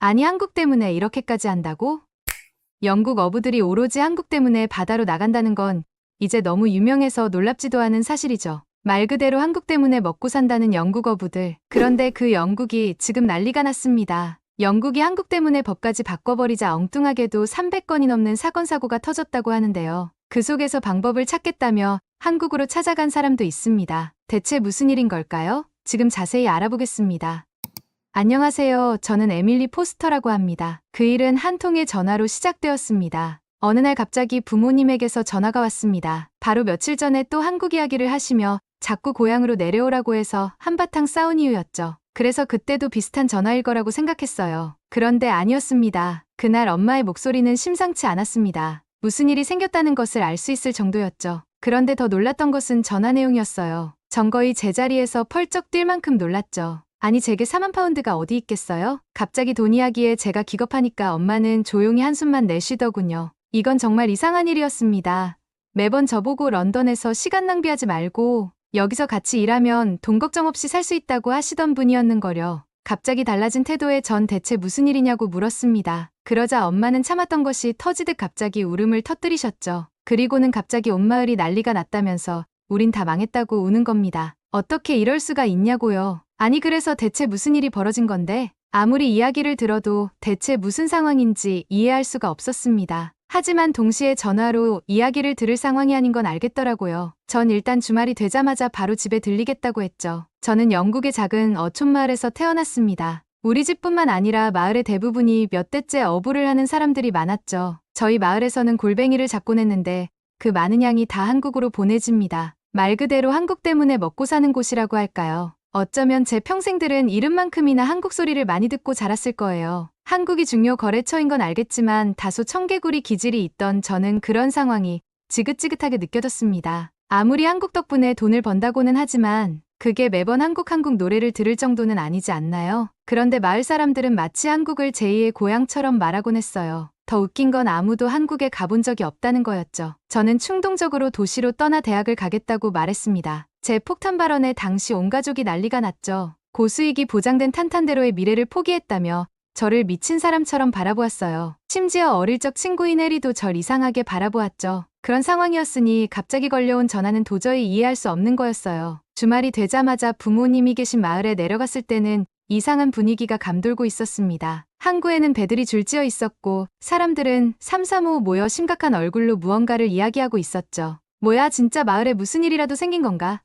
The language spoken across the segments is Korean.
아니 한국 때문에 이렇게까지 한다고? 영국 어부들이 오로지 한국 때문에 바다로 나간다는 건 이제 너무 유명해서 놀랍지도 않은 사실이죠. 말 그대로 한국 때문에 먹고 산다는 영국 어부들. 그런데 그 영국이 지금 난리가 났습니다. 영국이 한국 때문에 법까지 바꿔버리자 엉뚱하게도 300건이 넘는 사건 사고가 터졌다고 하는데요. 그 속에서 방법을 찾겠다며 한국으로 찾아간 사람도 있습니다. 대체 무슨 일인 걸까요? 지금 자세히 알아보겠습니다. 안녕하세요. 저는 에밀리 포스터라고 합니다. 그 일은 한 통의 전화로 시작되었습니다. 어느 날 갑자기 부모님에게서 전화가 왔습니다. 바로 며칠 전에 또 한국 이야기를 하시며 자꾸 고향으로 내려오라고 해서 한바탕 싸운 이유였죠. 그래서 그때도 비슷한 전화일 거라고 생각했어요. 그런데 아니었습니다. 그날 엄마의 목소리는 심상치 않았습니다. 무슨 일이 생겼다는 것을 알 수 있을 정도였죠. 그런데 더 놀랐던 것은 전화 내용이었어요. 전 거의 제자리에서 펄쩍 뛸 만큼 놀랐죠. 아니 제게 4만 파운드가 어디 있겠어요? 갑자기 돈 이야기에 제가 기겁하니까 엄마는 조용히 한숨만 내쉬더군요. 이건 정말 이상한 일이었습니다. 매번 저보고 런던에서 시간 낭비하지 말고 여기서 같이 일하면 돈 걱정 없이 살 수 있다고 하시던 분이었는걸요. 갑자기 달라진 태도에 전 대체 무슨 일이냐고 물었습니다. 그러자 엄마는 참았던 것이 터지듯 갑자기 울음을 터뜨리셨죠. 그리고는 갑자기 온 마을이 난리가 났다면서 우린 다 망했다고 우는 겁니다. 어떻게 이럴 수가 있냐고요. 아니 그래서 대체 무슨 일이 벌어진 건데 아무리 이야기를 들어도 대체 무슨 상황인지 이해할 수가 없었습니다. 하지만 동시에 전화로 이야기를 들을 상황이 아닌 건 알겠더라고요. 전 일단 주말이 되자마자 바로 집에 들리겠다고 했죠. 저는 영국의 작은 어촌마을에서 태어났습니다. 우리 집뿐만 아니라 마을의 대부분이 몇 대째 어부를 하는 사람들이 많았죠. 저희 마을에서는 골뱅이를 잡곤 했는데 그 많은 양이 다 한국으로 보내집니다. 말 그대로 한국 때문에 먹고 사는 곳이라고 할까요? 어쩌면 제 평생들은 이름만큼이나 한국 소리를 많이 듣고 자랐을 거예요. 한국이 중요 거래처인 건 알겠지만 다소 청개구리 기질이 있던 저는 그런 상황이 지긋지긋하게 느껴졌습니다. 아무리 한국 덕분에 돈을 번다고는 하지만 그게 매번 한국 노래를 들을 정도는 아니지 않나요? 그런데 마을 사람들은 마치 한국을 제2의 고향처럼 말하곤 했어요. 더 웃긴 건 아무도 한국에 가본 적이 없다는 거였죠. 저는 충동적으로 도시로 떠나 대학을 가겠다고 말했습니다. 제 폭탄 발언에 당시 온 가족이 난리가 났죠. 고수익이 보장된 탄탄대로의 미래를 포기했다며 저를 미친 사람처럼 바라보았어요. 심지어 어릴 적 친구인 해리도 절 이상하게 바라보았죠. 그런 상황이었으니 갑자기 걸려온 전화는 도저히 이해할 수 없는 거였어요. 주말이 되자마자 부모님이 계신 마을에 내려갔을 때는 이상한 분위기가 감돌고 있었습니다. 항구에는 배들이 줄지어 있었고 사람들은 삼삼오오 모여 심각한 얼굴로 무언가를 이야기하고 있었죠. 뭐야 진짜 마을에 무슨 일이라도 생긴 건가?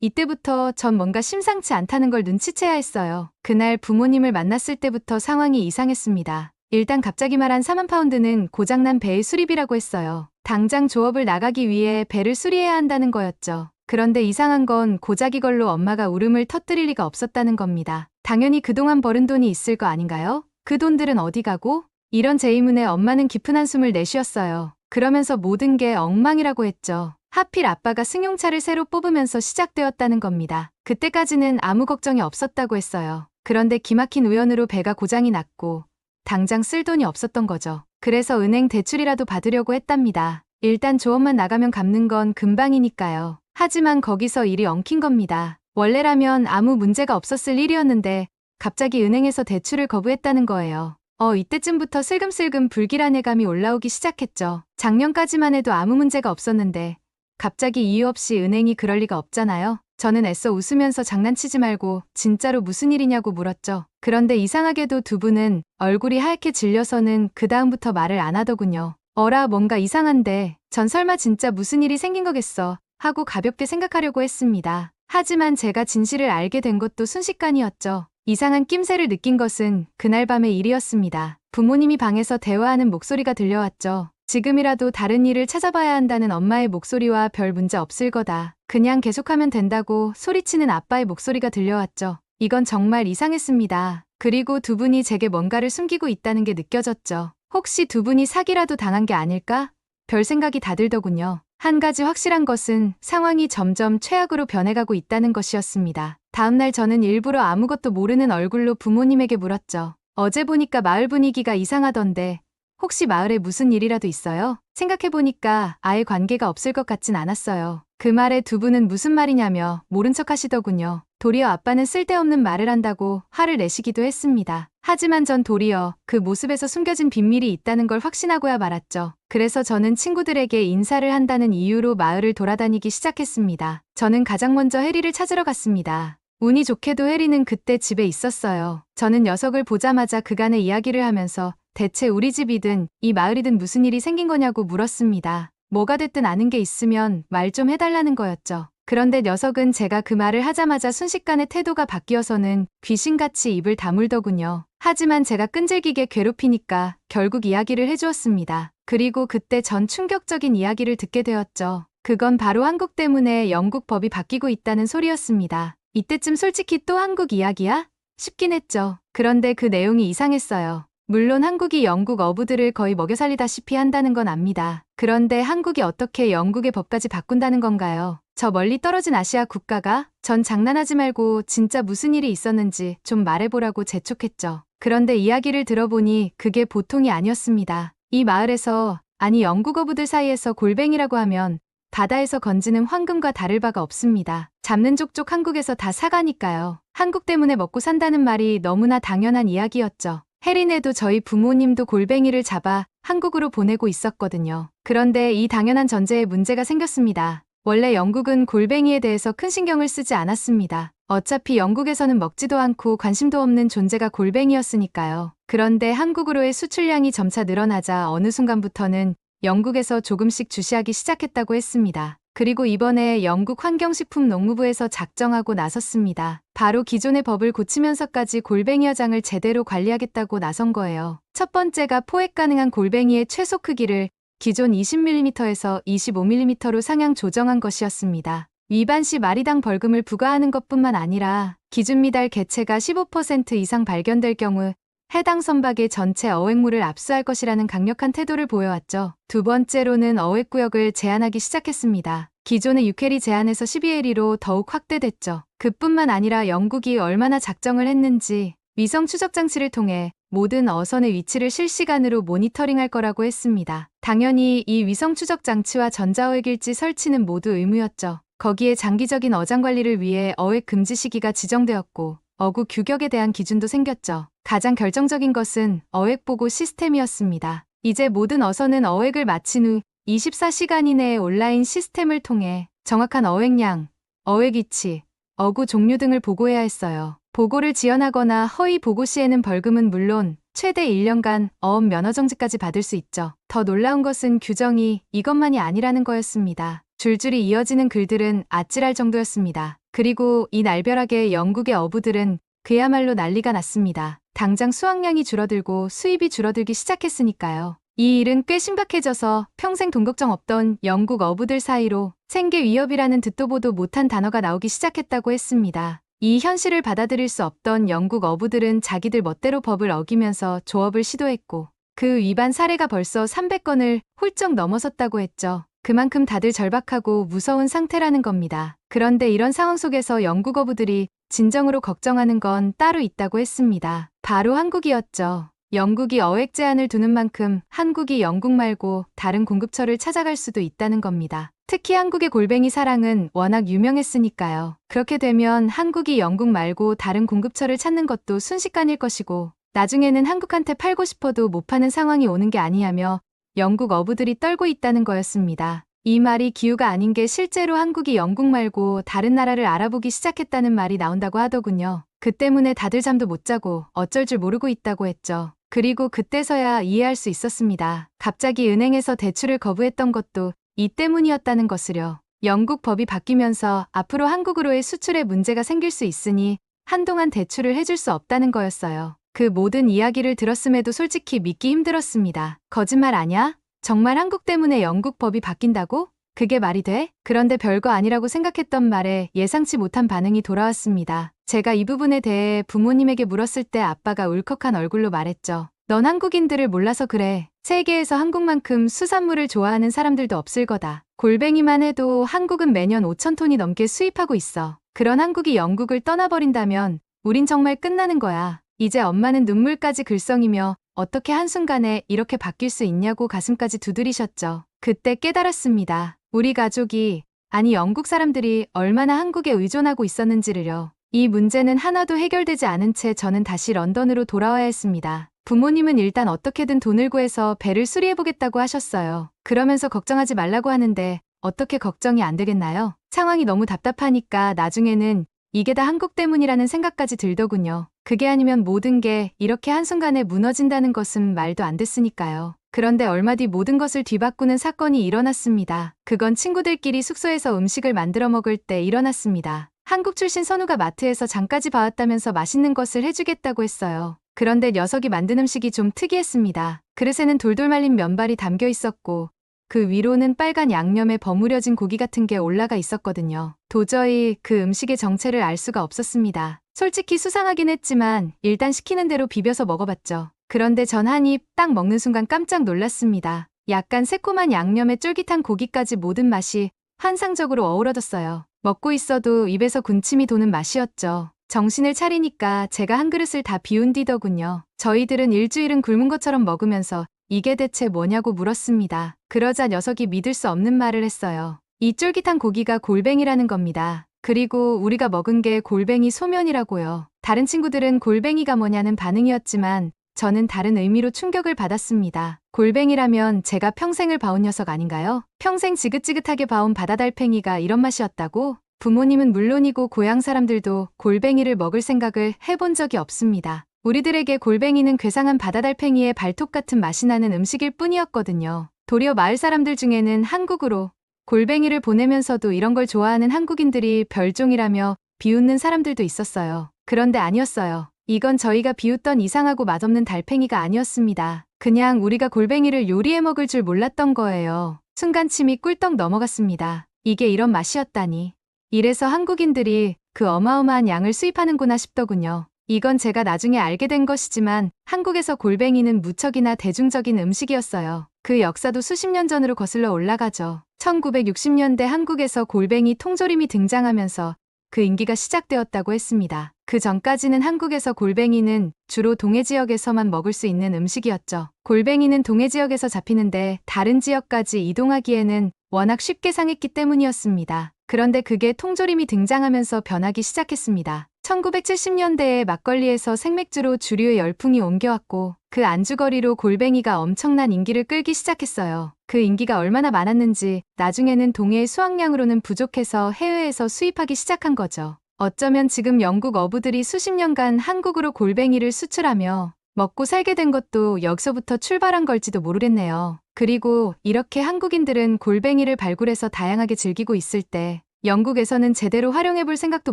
이때부터 전 뭔가 심상치 않다는 걸 눈치채야 했어요. 그날 부모님을 만났을 때부터 상황이 이상했습니다. 일단 갑자기 말한 4만 파운드는 고장난 배의 수리비라고 했어요. 당장 조업을 나가기 위해 배를 수리해야 한다는 거였죠. 그런데 이상한 건 고작 이걸로 엄마가 울음을 터뜨릴 리가 없었다는 겁니다. 당연히 그동안 벌은 돈이 있을 거 아닌가요? 그 돈들은 어디 가고? 이런 제 의문에 엄마는 깊은 한숨을 내쉬었어요. 그러면서 모든 게 엉망이라고 했죠. 하필 아빠가 승용차를 새로 뽑으면서 시작되었다는 겁니다. 그때까지는 아무 걱정이 없었다고 했어요. 그런데 기막힌 우연으로 배가 고장이 났고 당장 쓸 돈이 없었던 거죠. 그래서 은행 대출이라도 받으려고 했답니다. 일단 조업만 나가면 갚는 건 금방이니까요. 하지만 거기서 일이 엉킨 겁니다. 원래라면 아무 문제가 없었을 일이었는데 갑자기 은행에서 대출을 거부했다는 거예요. 이때쯤부터 슬금슬금 불길한 예감이 올라오기 시작했죠. 작년까지만 해도 아무 문제가 없었는데 갑자기 이유 없이 은행이 그럴 리가 없잖아요. 저는 애써 웃으면서 장난치지 말고 진짜로 무슨 일이냐고 물었죠. 그런데 이상하게도 두 분은 얼굴이 하얗게 질려서는 그 다음부터 말을 안 하더군요. 어라 뭔가 이상한데 전 설마 진짜 무슨 일이 생긴 거겠어 하고 가볍게 생각하려고 했습니다. 하지만 제가 진실을 알게 된 것도 순식간이었죠. 이상한 낌새를 느낀 것은 그날 밤의 일이었습니다. 부모님이 방에서 대화하는 목소리가 들려왔죠. 지금이라도 다른 일을 찾아봐야 한다는 엄마의 목소리와 별 문제 없을 거다. 그냥 계속하면 된다고 소리치는 아빠의 목소리가 들려왔죠. 이건 정말 이상했습니다. 그리고 두 분이 제게 뭔가를 숨기고 있다는 게 느껴졌죠. 혹시 두 분이 사기라도 당한 게 아닐까? 별 생각이 다 들더군요. 한 가지 확실한 것은 상황이 점점 최악으로 변해가고 있다는 것이었습니다. 다음날 저는 일부러 아무것도 모르는 얼굴로 부모님에게 물었죠. 어제 보니까 마을 분위기가 이상하던데 혹시 마을에 무슨 일이라도 있어요? 생각해보니까 아예 관계가 없을 것 같진 않았어요. 그 말에 두 분은 무슨 말이냐며 모른 척 하시더군요. 도리어 아빠는 쓸데없는 말을 한다고 화를 내시기도 했습니다. 하지만 전 도리어 그 모습에서 숨겨진 비밀이 있다는 걸 확신하고야 말았죠. 그래서 저는 친구들에게 인사를 한다는 이유로 마을을 돌아다니기 시작했습니다. 저는 가장 먼저 해리를 찾으러 갔습니다. 운이 좋게도 해리는 그때 집에 있었어요. 저는 녀석을 보자마자 그간의 이야기를 하면서 대체 우리 집이든 이 마을이든 무슨 일이 생긴 거냐고 물었습니다. 뭐가 됐든 아는 게 있으면 말 좀 해달라는 거였죠. 그런데 녀석은 제가 그 말을 하자마자 순식간에 태도가 바뀌어서는 귀신같이 입을 다물더군요. 하지만 제가 끈질기게 괴롭히니까 결국 이야기를 해주었습니다. 그리고 그때 전 충격적인 이야기를 듣게 되었죠. 그건 바로 한국 때문에 영국 법이 바뀌고 있다는 소리였습니다. 이때쯤 솔직히 또 한국 이야기야? 싶긴 했죠. 그런데 그 내용이 이상했어요. 물론 한국이 영국 어부들을 거의 먹여 살리다시피 한다는 건 압니다. 그런데 한국이 어떻게 영국의 법까지 바꾼다는 건가요? 저 멀리 떨어진 아시아 국가가? 전 장난하지 말고 진짜 무슨 일이 있었는지 좀 말해보라고 재촉했죠. 그런데 이야기를 들어보니 그게 보통이 아니었습니다. 이 마을에서, 아니 영국 어부들 사이에서 골뱅이라고 하면 바다에서 건지는 황금과 다를 바가 없습니다. 잡는 족족 한국에서 다 사가니까요. 한국 때문에 먹고 산다는 말이 너무나 당연한 이야기였죠. 해리네도 저희 부모님도 골뱅이를 잡아 한국으로 보내고 있었거든요. 그런데 이 당연한 전제에 문제가 생겼습니다. 원래 영국은 골뱅이에 대해서 큰 신경을 쓰지 않았습니다. 어차피 영국에서는 먹지도 않고 관심도 없는 존재가 골뱅이였으니까요. 그런데 한국으로의 수출량이 점차 늘어나자 어느 순간부터는 영국에서 조금씩 주시하기 시작했다고 했습니다. 그리고 이번에 영국 환경식품농무부에서 작정하고 나섰습니다. 바로 기존의 법을 고치면서까지 골뱅이 어장을 제대로 관리하겠다고 나선 거예요. 첫 번째가 포획 가능한 골뱅이의 최소 크기를 기존 20mm에서 25mm로 상향 조정한 것이었습니다. 위반 시 마리당 벌금을 부과하는 것뿐만 아니라 기준 미달 개체가 15% 이상 발견될 경우 해당 선박의 전체 어획물을 압수할 것이라는 강력한 태도를 보여왔죠. 두 번째로는 어획구역을 제한하기 시작했습니다. 기존의 6해리 제한에서 12해리로 더욱 확대됐죠. 그뿐만 아니라 영국이 얼마나 작정을 했는지 위성 추적 장치를 통해 모든 어선의 위치를 실시간으로 모니터링할 거라고 했습니다. 당연히 이 위성 추적 장치와 전자어획일지 설치는 모두 의무였죠. 거기에 장기적인 어장 관리를 위해 어획 금지 시기가 지정되었고 어구 규격에 대한 기준도 생겼죠. 가장 결정적인 것은 어획 보고 시스템이었습니다. 이제 모든 어선은 어획을 마친 후 24시간 이내에 온라인 시스템을 통해 정확한 어획량, 어획 위치, 어구 종류 등을 보고해야 했어요. 보고를 지연하거나 허위 보고 시에는 벌금은 물론 최대 1년간 어업 면허 정지까지 받을 수 있죠. 더 놀라운 것은 규정이 이것만이 아니라는 거였습니다. 줄줄이 이어지는 글들은 아찔할 정도였습니다. 그리고 이 날벼락에 영국의 어부들은 그야말로 난리가 났습니다. 당장 수확량이 줄어들고 수입이 줄어들기 시작했으니까요. 이 일은 꽤 신박해져서 평생 돈 걱정 없던 영국 어부들 사이로 생계 위협이라는 듣도 보도 못한 단어가 나오기 시작했다고 했습니다. 이 현실을 받아들일 수 없던 영국 어부들은 자기들 멋대로 법을 어기면서 조업을 시도했고 그 위반 사례가 벌써 300건을 훌쩍 넘어섰다고 했죠. 그만큼 다들 절박하고 무서운 상태라는 겁니다. 그런데 이런 상황 속에서 영국 어부들이 진정으로 걱정하는 건 따로 있다고 했습니다. 바로 한국이었죠. 영국이 어획 제한을 두는 만큼 한국이 영국 말고 다른 공급처를 찾아갈 수도 있다는 겁니다. 특히 한국의 골뱅이 사랑은 워낙 유명했으니까요. 그렇게 되면 한국이 영국 말고 다른 공급처를 찾는 것도 순식간일 것이고 나중에는 한국한테 팔고 싶어도 못 파는 상황이 오는 게 아니냐며 영국 어부들이 떨고 있다는 거였습니다. 이 말이 기우가 아닌 게 실제로 한국이 영국 말고 다른 나라를 알아보기 시작했다는 말이 나온다고 하더군요. 그 때문에 다들 잠도 못 자고 어쩔 줄 모르고 있다고 했죠. 그리고 그때서야 이해할 수 있었습니다. 갑자기 은행에서 대출을 거부했던 것도 이 때문이었다는 것을요. 영국 법이 바뀌면서 앞으로 한국으로의 수출에 문제가 생길 수 있으니 한동안 대출을 해줄 수 없다는 거였어요. 그 모든 이야기를 들었음에도 솔직히 믿기 힘들었습니다. 거짓말 아냐? 정말 한국 때문에 영국 법이 바뀐다고? 그게 말이 돼? 그런데 별거 아니라고 생각했던 말에 예상치 못한 반응이 돌아왔습니다. 제가 이 부분에 대해 부모님에게 물었을 때 아빠가 울컥한 얼굴로 말했죠. 넌 한국인들을 몰라서 그래. 세계에서 한국만큼 수산물을 좋아하는 사람들도 없을 거다. 골뱅이만 해도 한국은 매년 5,000톤이 넘게 수입하고 있어. 그런 한국이 영국을 떠나버린다면 우린 정말 끝나는 거야. 이제 엄마는 눈물까지 글썽이며 어떻게 한순간에 이렇게 바뀔 수 있냐고 가슴까지 두드리셨죠. 그때 깨달았습니다. 우리 가족이, 아니 영국 사람들이 얼마나 한국에 의존하고 있었는지를요. 이 문제는 하나도 해결되지 않은 채 저는 다시 런던으로 돌아와야 했습니다. 부모님은 일단 어떻게든 돈을 구해서 배를 수리해보겠다고 하셨어요. 그러면서 걱정하지 말라고 하는데 어떻게 걱정이 안 되겠나요? 상황이 너무 답답하니까 나중에는 이게 다 한국 때문이라는 생각까지 들더군요. 그게 아니면 모든 게 이렇게 한순간에 무너진다는 것은 말도 안 됐으니까요. 그런데 얼마 뒤 모든 것을 뒤바꾸는 사건이 일어났습니다. 그건 친구들끼리 숙소에서 음식을 만들어 먹을 때 일어났습니다. 한국 출신 선우가 마트에서 장까지 봐왔다면서 맛있는 것을 해주겠다고 했어요. 그런데 녀석이 만든 음식이 좀 특이했습니다. 그릇에는 돌돌 말린 면발이 담겨 있었고 그 위로는 빨간 양념에 버무려진 고기 같은 게 올라가 있었거든요. 도저히 그 음식의 정체를 알 수가 없었습니다. 솔직히 수상하긴 했지만 일단 시키는 대로 비벼서 먹어봤죠. 그런데 전 한 입 딱 먹는 순간 깜짝 놀랐습니다. 약간 새콤한 양념에 쫄깃한 고기까지 모든 맛이 환상적으로 어우러졌어요. 먹고 있어도 입에서 군침이 도는 맛이었죠. 정신을 차리니까 제가 한 그릇을 다 비운 뒤더군요. 저희들은 일주일은 굶은 것처럼 먹으면서 이게 대체 뭐냐고 물었습니다. 그러자 녀석이 믿을 수 없는 말을 했어요. 이 쫄깃한 고기가 골뱅이라는 겁니다. 그리고 우리가 먹은 게 골뱅이 소면이라고요. 다른 친구들은 골뱅이가 뭐냐는 반응이었지만 저는 다른 의미로 충격을 받았습니다. 골뱅이라면 제가 평생을 봐온 녀석 아닌가요? 평생 지긋지긋하게 봐온 바다달팽이가 이런 맛이었다고? 부모님은 물론이고 고향 사람들도 골뱅이를 먹을 생각을 해본 적이 없습니다. 우리들에게 골뱅이는 괴상한 바다달팽이의 발톱 같은 맛이 나는 음식일 뿐이었거든요. 도리어 마을 사람들 중에는 한국으로 골뱅이를 보내면서도 이런 걸 좋아하는 한국인들이 별종이라며 비웃는 사람들도 있었어요. 그런데 아니었어요. 이건 저희가 비웃던 이상하고 맛없는 달팽이가 아니었습니다. 그냥 우리가 골뱅이를 요리해 먹을 줄 몰랐던 거예요. 순간 침이 꿀떡 넘어갔습니다. 이게 이런 맛이었다니. 이래서 한국인들이 그 어마어마한 양을 수입하는구나 싶더군요. 이건 제가 나중에 알게 된 것이지만 한국에서 골뱅이는 무척이나 대중적인 음식이었어요. 그 역사도 수십 년 전으로 거슬러 올라가죠. 1960년대 한국에서 골뱅이 통조림이 등장하면서 그 인기가 시작되었다고 했습니다. 그 전까지는 한국에서 골뱅이는 주로 동해 지역에서만 먹을 수 있는 음식이었죠. 골뱅이는 동해 지역에서 잡히는데 다른 지역까지 이동하기에는 워낙 쉽게 상했기 때문이었습니다. 그런데 그게 통조림이 등장하면서 변하기 시작했습니다. 1970년대에 막걸리에서 생맥주로 주류의 열풍이 옮겨왔고 그 안주거리로 골뱅이가 엄청난 인기를 끌기 시작했어요. 그 인기가 얼마나 많았는지 나중에는 동해의 수확량으로는 부족해서 해외에서 수입하기 시작한 거죠. 어쩌면 지금 영국 어부들이 수십 년간 한국으로 골뱅이를 수출하며 먹고 살게 된 것도 여기서부터 출발한 걸지도 모르겠네요. 그리고 이렇게 한국인들은 골뱅이를 발굴해서 다양하게 즐기고 있을 때 영국에서는 제대로 활용해볼 생각도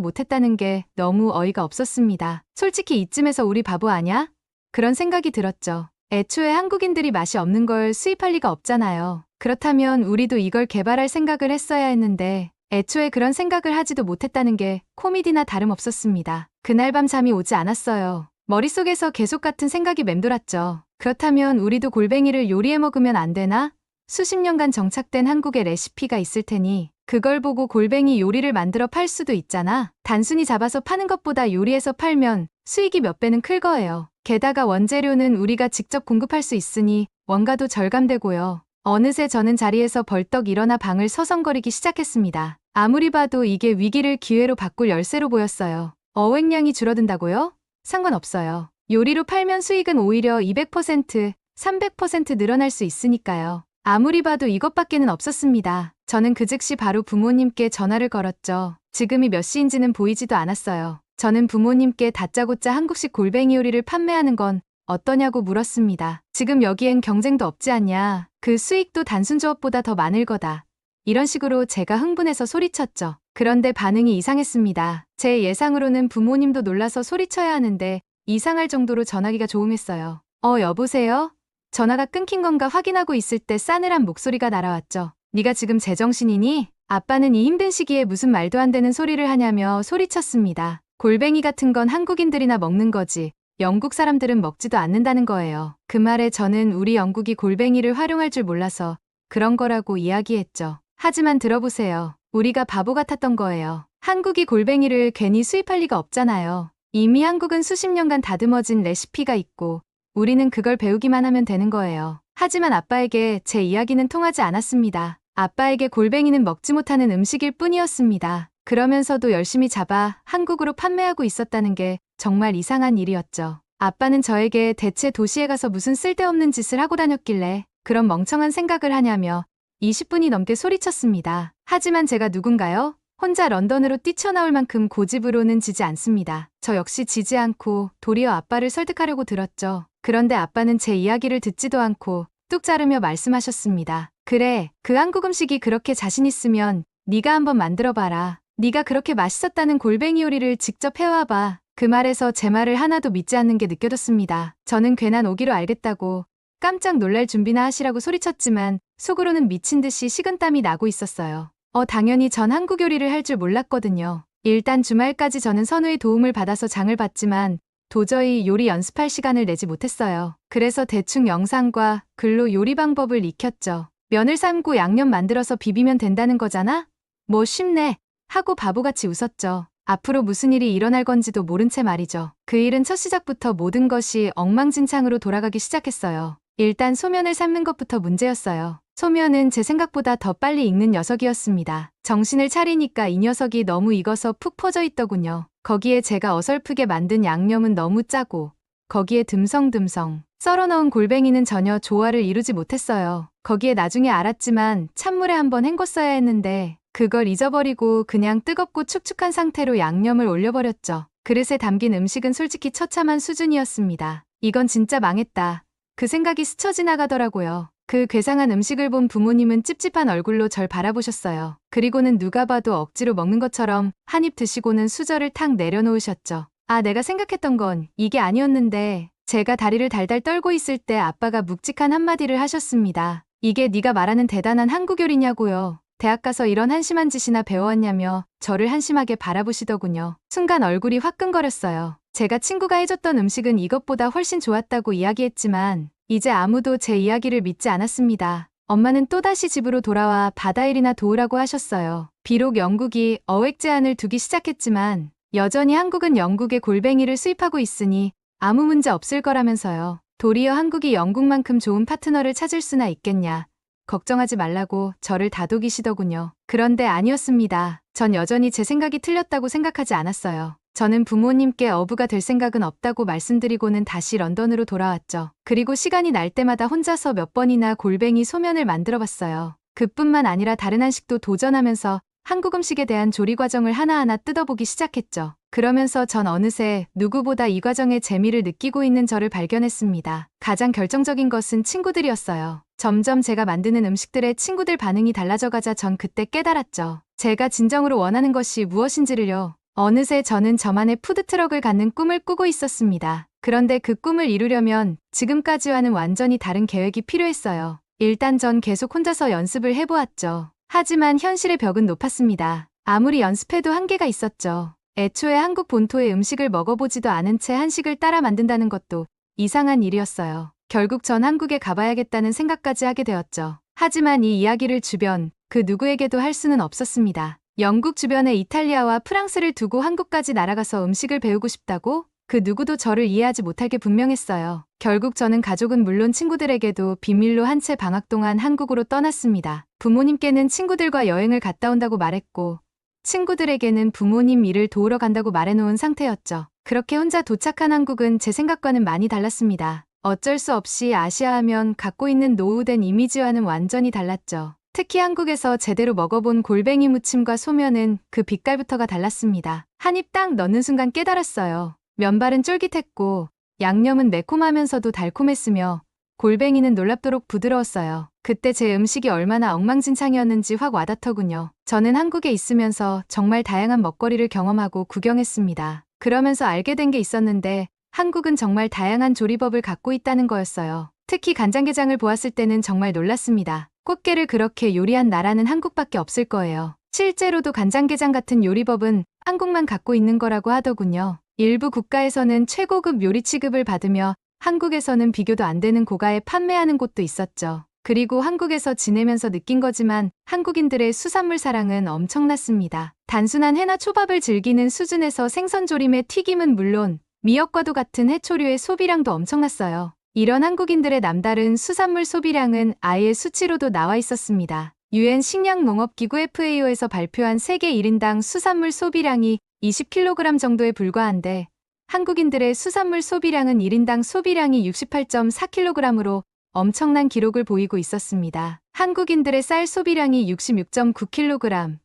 못했다는 게 너무 어이가 없었습니다. 솔직히 이쯤에서 우리 바보 아냐? 그런 생각이 들었죠. 애초에 한국인들이 맛이 없는 걸 수입할 리가 없잖아요. 그렇다면 우리도 이걸 개발할 생각을 했어야 했는데 애초에 그런 생각을 하지도 못했다는 게 코미디나 다름없었습니다. 그날 밤 잠이 오지 않았어요. 머릿속에서 계속 같은 생각이 맴돌았죠. 그렇다면 우리도 골뱅이를 요리해 먹으면 안 되나? 수십 년간 정착된 한국의 레시피가 있을 테니 그걸 보고 골뱅이 요리를 만들어 팔 수도 있잖아. 단순히 잡아서 파는 것보다 요리해서 팔면 수익이 몇 배는 클 거예요. 게다가 원재료는 우리가 직접 공급할 수 있으니 원가도 절감되고요. 어느새 저는 자리에서 벌떡 일어나 방을 서성거리기 시작했습니다. 아무리 봐도 이게 위기를 기회로 바꿀 열쇠로 보였어요. 어획량이 줄어든다고요? 상관없어요. 요리로 팔면 수익은 오히려 200%, 300% 늘어날 수 있으니까요. 아무리 봐도 이것밖에는 없었습니다. 저는 그 즉시 바로 부모님께 전화를 걸었죠. 지금이 몇 시인지는 보이지도 않았어요. 저는 부모님께 다짜고짜 한국식 골뱅이 요리를 판매하는 건 어떠냐고 물었습니다. 지금 여기엔 경쟁도 없지 않냐. 그 수익도 단순 조업보다 더 많을 거다. 이런 식으로 제가 흥분해서 소리쳤죠. 그런데 반응이 이상했습니다. 제 예상으로는 부모님도 놀라서 소리쳐야 하는데 이상할 정도로 전화기가 조음했어요. 여보세요? 전화가 끊긴 건가 확인하고 있을 때 싸늘한 목소리가 날아왔죠. 네가 지금 제정신이니? 아빠는 이 힘든 시기에 무슨 말도 안 되는 소리를 하냐며 소리쳤습니다. 골뱅이 같은 건 한국인들이나 먹는 거지. 영국 사람들은 먹지도 않는다는 거예요. 그 말에 저는 우리 영국이 골뱅이를 활용할 줄 몰라서 그런 거라고 이야기했죠. 하지만 들어보세요. 우리가 바보 같았던 거예요. 한국이 골뱅이를 괜히 수입할 리가 없잖아요. 이미 한국은 수십 년간 다듬어진 레시피가 있고 우리는 그걸 배우기만 하면 되는 거예요. 하지만 아빠에게 제 이야기는 통하지 않았습니다. 아빠에게 골뱅이는 먹지 못하는 음식일 뿐이었습니다. 그러면서도 열심히 잡아 한국으로 판매하고 있었다는 게 정말 이상한 일이었죠. 아빠는 저에게 대체 도시에 가서 무슨 쓸데없는 짓을 하고 다녔길래 그런 멍청한 생각을 하냐며 20분이 넘게 소리쳤습니다. 하지만 제가 누군가요? 혼자 런던으로 뛰쳐나올 만큼 고집으로는 지지 않습니다. 저 역시 지지 않고 도리어 아빠를 설득하려고 들었죠. 그런데 아빠는 제 이야기를 듣지도 않고 뚝 자르며 말씀하셨습니다. 그래, 그 한국 음식이 그렇게 자신 있으면 네가 한번 만들어봐라. 네가 그렇게 맛있었다는 골뱅이 요리를 직접 해와봐. 그 말에서 제 말을 하나도 믿지 않는 게 느껴졌습니다. 저는 괜한 오기로 알겠다고 깜짝 놀랄 준비나 하시라고 소리쳤지만 속으로는 미친 듯이 식은땀이 나고 있었어요. 당연히 전 한국 요리를 할 줄 몰랐거든요. 일단 주말까지 저는 선우의 도움을 받아서 장을 봤지만 도저히 요리 연습할 시간을 내지 못했어요. 그래서 대충 영상과 글로 요리 방법을 익혔죠. 면을 삶고 양념 만들어서 비비면 된다는 거잖아? 뭐 쉽네. 하고 바보같이 웃었죠. 앞으로 무슨 일이 일어날 건지도 모른 채 말이죠. 그 일은 첫 시작부터 모든 것이 엉망진창으로 돌아가기 시작했어요. 일단 소면을 삶는 것부터 문제였어요. 소면은 제 생각보다 더 빨리 익는 녀석이었습니다. 정신을 차리니까 이 녀석이 너무 익어서 푹 퍼져 있더군요. 거기에 제가 어설프게 만든 양념은 너무 짜고 거기에 듬성듬성 썰어 넣은 골뱅이는 전혀 조화를 이루지 못했어요. 거기에 나중에 알았지만 찬물에 한번 헹궜어야 했는데 그걸 잊어버리고 그냥 뜨겁고 축축한 상태로 양념을 올려버렸죠. 그릇에 담긴 음식은 솔직히 처참한 수준이었습니다. 이건 진짜 망했다. 그 생각이 스쳐 지나가더라고요. 그 괴상한 음식을 본 부모님은 찝찝한 얼굴로 절 바라보셨어요. 그리고는 누가 봐도 억지로 먹는 것처럼 한 입 드시고는 수저를 탁 내려놓으셨죠. 내가 생각했던 건 이게 아니었는데 제가 다리를 달달 떨고 있을 때 아빠가 묵직한 한마디를 하셨습니다. 이게 네가 말하는 대단한 한국 요리냐고요. 대학 가서 이런 한심한 짓이나 배워왔냐며 저를 한심하게 바라보시더군요. 순간 얼굴이 화끈거렸어요. 제가 친구가 해줬던 음식은 이것보다 훨씬 좋았다고 이야기했지만 이제 아무도 제 이야기를 믿지 않았습니다. 엄마는 또다시 집으로 돌아와 바다일이나 도우라고 하셨어요. 비록 영국이 어획 제한을 두기 시작했지만 여전히 한국은 영국의 골뱅이를 수입하고 있으니 아무 문제 없을 거라면서요. 도리어 한국이 영국만큼 좋은 파트너를 찾을 수나 있겠냐. 걱정하지 말라고 저를 다독이시더군요. 그런데 아니었습니다. 전 여전히 제 생각이 틀렸다고 생각하지 않았어요. 저는 부모님께 어부가 될 생각은 없다고 말씀드리고는 다시 런던으로 돌아왔죠. 그리고 시간이 날 때마다 혼자서 몇 번이나 골뱅이 소면을 만들어봤어요. 그뿐만 아니라 다른 한식도 도전하면서 한국 음식에 대한 조리 과정을 하나하나 뜯어보기 시작했죠. 그러면서 전 어느새 누구보다 이 과정의 재미를 느끼고 있는 저를 발견했습니다. 가장 결정적인 것은 친구들이었어요. 점점 제가 만드는 음식들의 친구들 반응이 달라져가자 전 그때 깨달았죠. 제가 진정으로 원하는 것이 무엇인지를요. 어느새 저는 저만의 푸드트럭을 갖는 꿈을 꾸고 있었습니다. 그런데 그 꿈을 이루려면 지금까지와는 완전히 다른 계획이 필요했어요. 일단 전 계속 혼자서 연습을 해보았죠. 하지만 현실의 벽은 높았습니다. 아무리 연습해도 한계가 있었죠. 애초에 한국 본토의 음식을 먹어보지도 않은 채 한식을 따라 만든다는 것도 이상한 일이었어요. 결국 전 한국에 가봐야겠다는 생각까지 하게 되었죠. 하지만 이 이야기를 주변 그 누구에게도 할 수는 없었습니다. 영국 주변에 이탈리아와 프랑스를 두고 한국까지 날아가서 음식을 배우고 싶다고? 그 누구도 저를 이해하지 못할 게 분명했어요. 결국 저는 가족은 물론 친구들에게도 비밀로 한 채 방학 동안 한국으로 떠났습니다. 부모님께는 친구들과 여행을 갔다 온다고 말했고 친구들에게는 부모님 일을 도우러 간다고 말해놓은 상태였죠. 그렇게 혼자 도착한 한국은 제 생각과는 많이 달랐습니다. 어쩔 수 없이 아시아 하면 갖고 있는 노후된 이미지와는 완전히 달랐죠. 특히 한국에서 제대로 먹어본 골뱅이 무침과 소면은 그 빛깔부터가 달랐습니다. 한 입 딱 넣는 순간 깨달았어요. 면발은 쫄깃했고 양념은 매콤하면서도 달콤했으며 골뱅이는 놀랍도록 부드러웠어요. 그때 제 음식이 얼마나 엉망진창이었는지 확 와닿더군요. 저는 한국에 있으면서 정말 다양한 먹거리를 경험하고 구경했습니다. 그러면서 알게 된 게 있었는데 한국은 정말 다양한 조리법을 갖고 있다는 거였어요. 특히 간장게장을 보았을 때는 정말 놀랐습니다. 꽃게를 그렇게 요리한 나라는 한국밖에 없을 거예요. 실제로도 간장게장 같은 요리법은 한국만 갖고 있는 거라고 하더군요. 일부 국가에서는 최고급 요리 취급을 받으며 한국에서는 비교도 안 되는 고가에 판매하는 곳도 있었죠. 그리고 한국에서 지내면서 느낀 거지만 한국인들의 수산물 사랑은 엄청났습니다. 단순한 회나 초밥을 즐기는 수준에서 생선조림의 튀김은 물론 미역과도 같은 해초류의 소비량도 엄청났어요. 이런 한국인들의 남다른 수산물 소비량은 아예 수치로도 나와 있었습니다. UN 식량농업기구 FAO에서 발표한 세계 1인당 수산물 소비량이 20kg 정도에 불과한데 한국인들의 수산물 소비량은 1인당 소비량이 68.4kg으로 엄청난 기록을 보이고 있었습니다. 한국인들의 쌀 소비량이 66.9kg,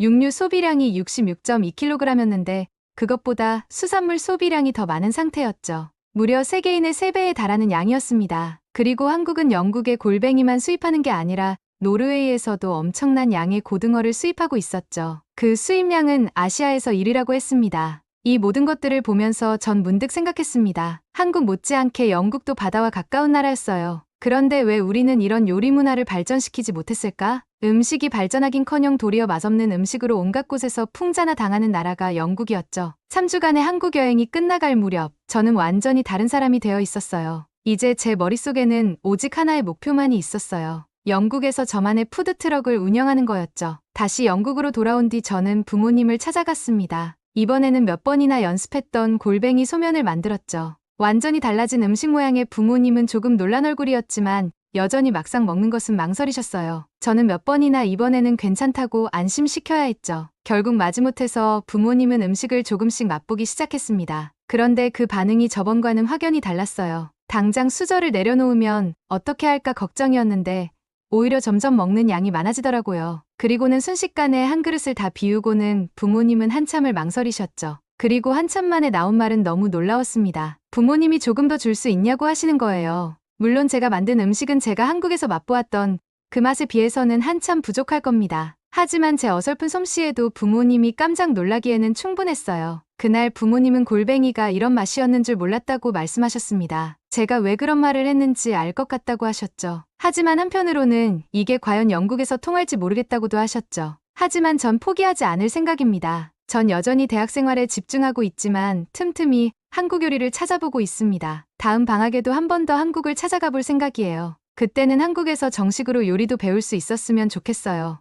육류 소비량이 66.2kg였는데 그것보다 수산물 소비량이 더 많은 상태였죠. 무려 세계인의 3배에 달하는 양이었습니다. 그리고 한국은 영국의 골뱅이만 수입하는 게 아니라 노르웨이에서도 엄청난 양의 고등어를 수입하고 있었죠. 그 수입량은 아시아에서 1위라고 했습니다. 이 모든 것들을 보면서 전 문득 생각했습니다. 한국 못지않게 영국도 바다와 가까운 나라였어요. 그런데 왜 우리는 이런 요리 문화를 발전시키지 못했을까? 음식이 발전하긴커녕 도리어 맛없는 음식으로 온갖 곳에서 풍자나 당하는 나라가 영국이었죠. 3주간의 한국 여행이 끝나갈 무렵 저는 완전히 다른 사람이 되어 있었어요. 이제 제 머릿속에는 오직 하나의 목표만이 있었어요. 영국에서 저만의 푸드트럭을 운영하는 거였죠. 다시 영국으로 돌아온 뒤 저는 부모님을 찾아갔습니다. 이번에는 몇 번이나 연습했던 골뱅이 소면을 만들었죠. 완전히 달라진 음식 모양의 부모님은 조금 놀란 얼굴이었지만 여전히 막상 먹는 것은 망설이셨어요. 저는 몇 번이나 이번에는 괜찮다고 안심시켜야 했죠. 결국 마지못해서 부모님은 음식을 조금씩 맛보기 시작했습니다. 그런데 그 반응이 저번과는 확연히 달랐어요. 당장 수저를 내려놓으면 어떻게 할까 걱정이었는데 오히려 점점 먹는 양이 많아지더라고요. 그리고는 순식간에 한 그릇을 다 비우고는 부모님은 한참을 망설이셨죠. 그리고 한참 만에 나온 말은 너무 놀라웠습니다. 부모님이 조금 더 줄 수 있냐고 하시는 거예요. 물론 제가 만든 음식은 제가 한국에서 맛보았던 그 맛에 비해서는 한참 부족할 겁니다. 하지만 제 어설픈 솜씨에도 부모님이 깜짝 놀라기에는 충분했어요. 그날 부모님은 골뱅이가 이런 맛이었는 줄 몰랐다고 말씀하셨습니다. 제가 왜 그런 말을 했는지 알 것 같다고 하셨죠. 하지만 한편으로는 이게 과연 영국에서 통할지 모르겠다고도 하셨죠. 하지만 전 포기하지 않을 생각입니다. 전 여전히 대학 생활에 집중하고 있지만 틈틈이 한국 요리를 찾아보고 있습니다. 다음 방학에도 한 번 더 한국을 찾아가 볼 생각이에요. 그때는 한국에서 정식으로 요리도 배울 수 있었으면 좋겠어요.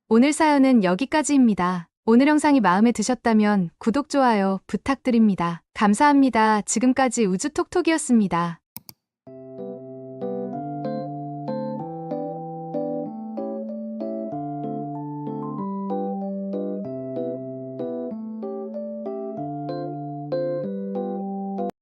오늘 사연은 여기까지입니다. 오늘 영상이 마음에 드셨다면 구독, 좋아요 부탁드립니다. 감사합니다. 지금까지 우주톡톡이었습니다.